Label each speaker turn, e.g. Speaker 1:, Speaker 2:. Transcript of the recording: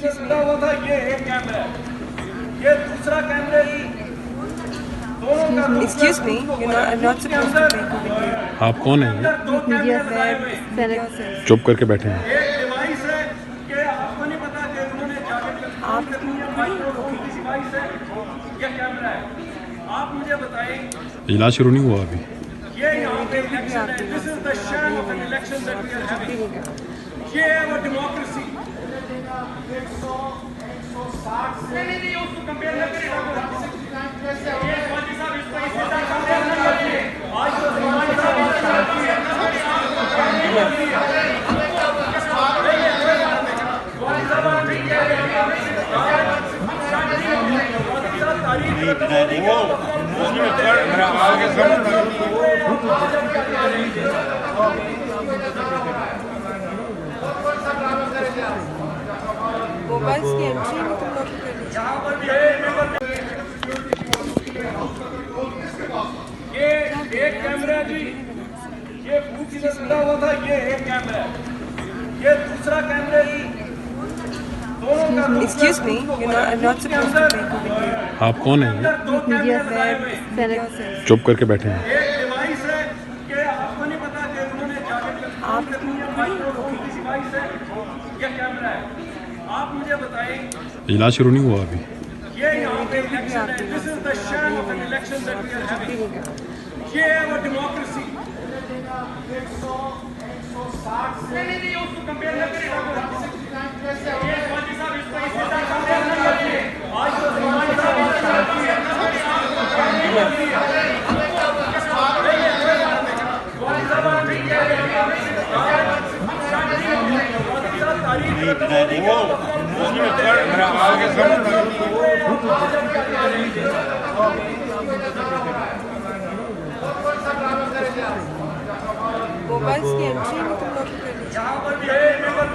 Speaker 1: लगा हुआ था। ये एक कैमरा है, ये दूसरा कैमरा ही दोनों का
Speaker 2: Excuse me, I'm not supposed to make a video.
Speaker 3: आप कौन हैं?
Speaker 2: मीडिया से
Speaker 3: चुप करके बैठे हैं।
Speaker 1: एक डिवाइस है कि आपको नहीं पता कि उन्होंने जाके
Speaker 2: आप
Speaker 1: माइक्रोफोन की डिवाइस है या कैमरा है। आप मुझे बताएं,
Speaker 3: इलाज शुरू नहीं हुआ अभी।
Speaker 1: ये यहाँ पे इलेक्शन है। This is the shame of an election that we are having. ये है वो डेमोक्रेसी। नहीं, उसको कंपेयर न करें। ये मोदी साहब इसको इसी तरह कंपेयर न करिए। आज तो मोदी साहब
Speaker 2: मोबाइल की एंट्री में तुम लोग कर लीजिए।
Speaker 1: ये एक कैमरा जी, ये बूथ इधर लगा हुआ था। ये एक कैमरा है, ये दूसरा कैमरा ही दोनों का
Speaker 2: Excuse me, I'm not supposed to make a video.
Speaker 3: आप कौन हैं?
Speaker 2: मीडिया से
Speaker 3: चुप करके बैठे हैं।
Speaker 1: एक डिवाइस है कि आपको नहीं पता कि उन्होंने जाके माइक्रोफोन की डिवाइस है या कैमरा है। आप मुझे बताएं,
Speaker 3: इलाज शुरू नहीं हुआ अभी।
Speaker 1: ये यहाँ पे इलेक्शन है। This is the shame of an election that we are having. ये है वो डेमोक्रेसी। नहीं, उसको कंपेयर न करें। ये मोदी साहब इसको इसी तरह कंपेयर न करिए। आज तो मोदी साहब
Speaker 2: मोबाइल की एंट्री में तुम लोग कर लीजिए।